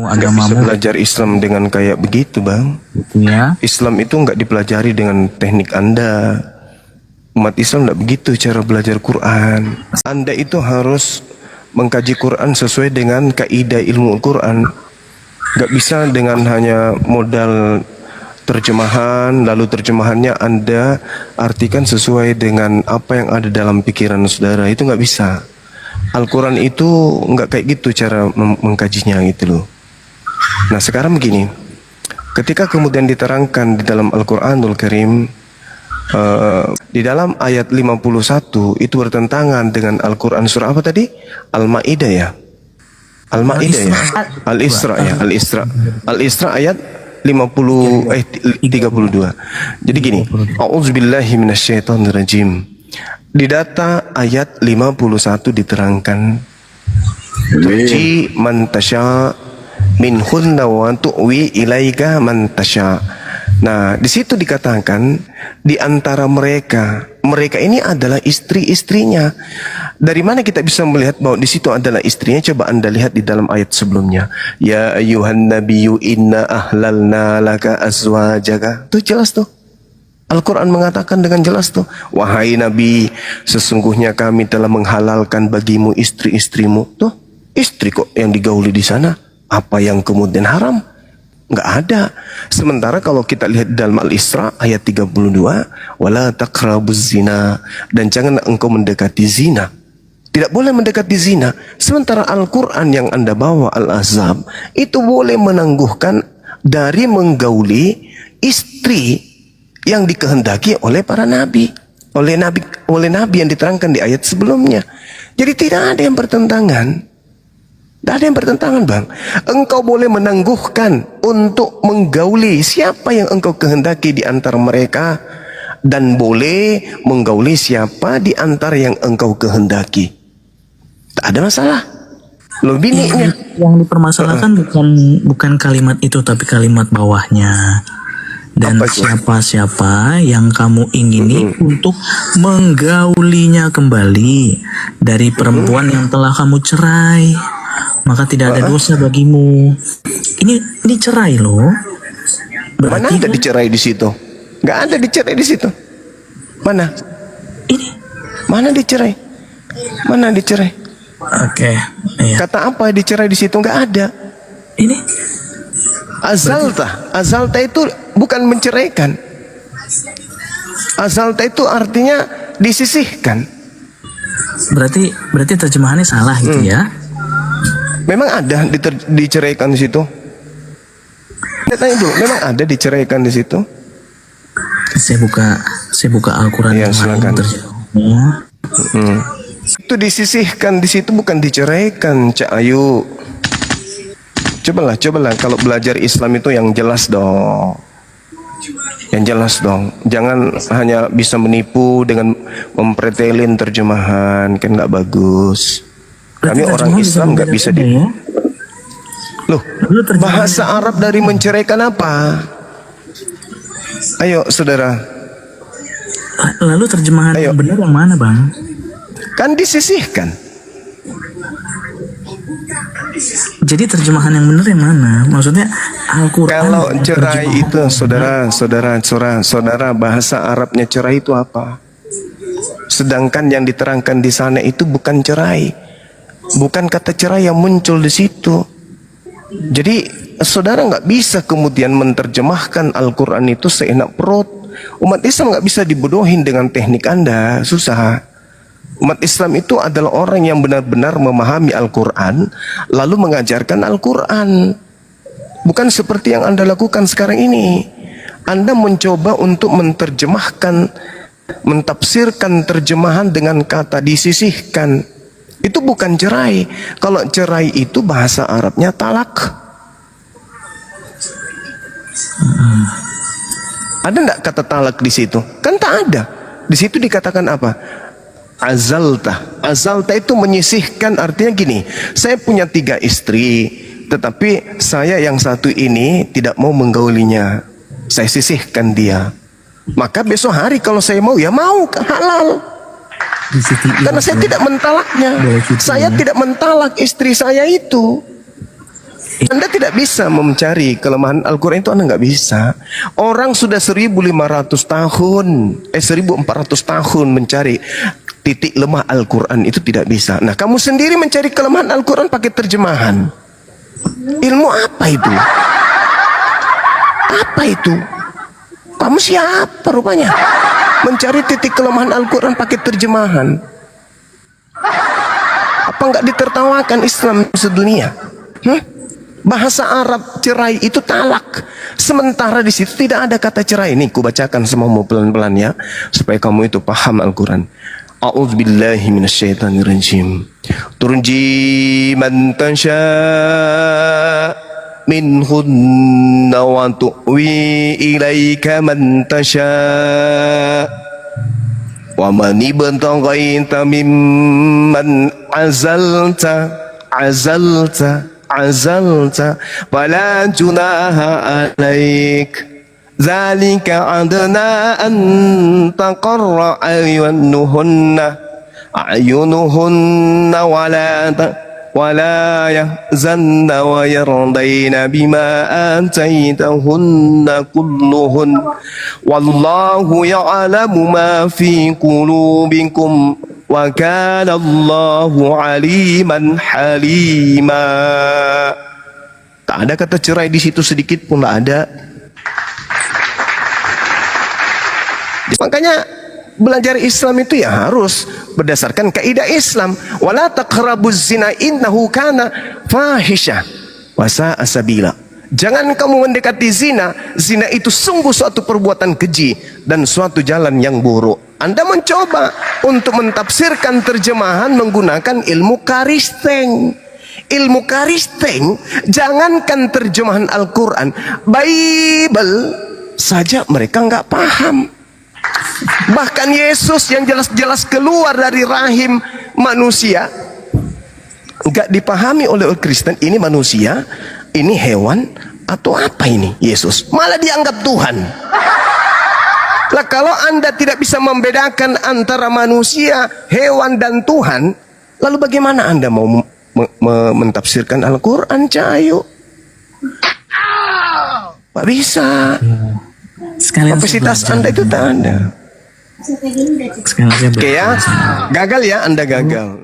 Nggak bisa belajar Islam dengan kayak begitu, Bang. Ya. Islam itu nggak dipelajari dengan teknik Anda. Umat Islam nggak begitu cara belajar Quran. Anda itu harus mengkaji Quran sesuai dengan kaidah ilmu Quran. Nggak bisa dengan hanya modal terjemahan, lalu terjemahannya Anda artikan sesuai dengan apa yang ada dalam pikiran saudara. Itu nggak bisa. Al-Quran itu nggak kayak gitu cara mengkajinya gitu loh. Nah sekarang begini, ketika kemudian diterangkan di dalam Al-Quranul Karim, di dalam ayat 51 itu bertentangan dengan Al-Quran surah apa tadi? Al-Ma'idah ya? Al-Ma'idah ya? Al-Isra ya? Al-Isra ayat 32. Jadi gini, A'udzubillahi minasyaitonirrajim. Di data ayat 51 diterangkan, Tuji man tasya minhunna wa tu'wi ilaika man tasya. Nah, di situ dikatakan di antara mereka ini adalah istri-istrinya. Dari mana kita bisa melihat bahwa di situ adalah istrinya? Coba Anda lihat di dalam ayat sebelumnya. Ya ayyuhan nabiyyu inna ahlalna laka azwajaka. Tuh jelas tuh. Al-Quran mengatakan dengan jelas tuh, wahai Nabi, sesungguhnya kami telah menghalalkan bagimu istri-istrimu. Tuh, istri kok yang digauli di sana. Apa yang kemudian haram? Nggak ada. Sementara kalau kita lihat dalam Al-Isra ayat 32, wala taqrabuz zina, dan jangan engkau mendekati zina. Tidak boleh mendekati zina. Sementara Al-Quran yang Anda bawa Al-Ahzab itu boleh menangguhkan dari menggauli istri yang dikehendaki oleh para nabi, oleh nabi yang diterangkan di ayat sebelumnya. Jadi tidak ada yang bertentangan. Tidak ada yang bertentangan, Bang. Engkau boleh menangguhkan untuk menggauli siapa yang engkau kehendaki di antara mereka, dan boleh menggauli siapa di antara yang engkau kehendaki. Tak ada masalah. Loh bininya. Yang dipermasalahkan bukan kalimat itu, tapi kalimat bawahnya. Dan siapa-siapa yang kamu ingini untuk menggaulinya kembali dari perempuan yang telah kamu cerai, maka tidak ada dosa bagimu. Ini cerai loh. Mana ada dicerai di situ? Nggak ada dicerai di situ. Mana? Ini mana dicerai? Mana dicerai? Oke. Iya. Kata apa dicerai di situ? Nggak ada. Ini Azalta itu bukan menceraikan. Azalta itu artinya disisihkan. Berarti terjemahannya salah gitu ya? Memang ada diceraikan di situ. Tanya dulu, memang ada diceraikan di situ. Saya buka Al-Quran Ya, yang silakan. terjemahannya. Itu disisihkan di situ, bukan diceraikan, Cak Ayu. Cobalah kalau belajar Islam itu yang jelas dong. Yang jelas dong. Jangan hanya bisa menipu dengan mempretelin terjemahan, kan nggak bagus. Kami orang Islam nggak bisa di. Loh, bahasa Arab dari menceraikan apa? Ayo, saudara. Lalu terjemahan yang benar yang mana, Bang? Kan disisihkan. Jadi terjemahan yang benar yang mana? Maksudnya Al-Quran. Kalau cerai itu, saudara, bahasa Arabnya cerai itu apa? Sedangkan yang diterangkan di sana itu bukan cerai, bukan kata cerai yang muncul di situ. Jadi saudara nggak bisa kemudian menerjemahkan Al-Quran itu seenak perut. Umat Islam nggak bisa dibodohin dengan teknik Anda, susah. Umat Islam itu adalah orang yang benar-benar memahami Al-Quran, lalu mengajarkan Al-Quran. Bukan seperti yang Anda lakukan sekarang ini. Anda mencoba untuk menerjemahkan, mentafsirkan terjemahan dengan kata disisihkan. Itu bukan cerai. Kalau cerai itu bahasa Arabnya talak. Ada enggak kata talak di situ? Kan tak ada. Di situ dikatakan apa? Azalta itu menyisihkan, artinya gini, saya punya 3 istri, tetapi saya yang satu ini tidak mau menggaulinya, saya sisihkan dia. Maka besok hari kalau saya mau, ya mau, halal. Karena saya tidak mentalaknya. Saya tidak mentalak istri saya itu. Anda tidak bisa mencari kelemahan Al-Quran itu, Anda nggak bisa. Orang sudah 1500 tahun, 1400 tahun mencari titik lemah Al-Quran, itu tidak bisa. Nah, kamu sendiri mencari kelemahan Al-Quran pakai terjemahan. Ilmu apa itu? Apa itu? Kamu siapa rupanya? Mencari titik kelemahan Al-Quran pakai terjemahan. Apa nggak ditertawakan Islam sedunia? Bahasa Arab cerai itu talak. Sementara di situ tidak ada kata cerai. Ini ku bacakan semuamu pelan-pelan ya, supaya kamu itu paham Al-Quran. A'udzubillahi minasyaitonirrajim. Turji man tasha minhunna wa tu'wi ilaika man tasha wa man ibtaghaita mimman azalta fala junaha alaik zalika adna an taqarra ayunuhunna wala yahzanna wa yardayna bima ataitahunna kulluhun wallahu ya'lamu ma fi qulubikum wa kana Allahu aliman halima. Tak ada kata cerai di situ sedikit pun, tak ada. Makanya belajar Islam itu ya harus berdasarkan kaidah Islam. Wala taqrabuz zina innahu kana fahisha wa sa'a sabila. Jangan kamu mendekati zina. Zina itu sungguh suatu perbuatan keji dan suatu jalan yang buruk. Anda mencoba untuk mentafsirkan terjemahan menggunakan ilmu karisteng. Ilmu karisteng, jangankan terjemahan Al-Quran, Bible saja mereka nggak paham. Bahkan Yesus yang jelas-jelas keluar dari rahim manusia nggak dipahami oleh orang Kristen. Ini manusia, ini hewan, atau apa ini Yesus? Malah dianggap Tuhan. Lah kalau Anda tidak bisa membedakan antara manusia, hewan, dan Tuhan, lalu bagaimana Anda mau mentafsirkan Al-Quran, Cahayu? Pak bisa. Kapasitas Anda itu tak ada. Oke ya, gagal ya, Anda gagal.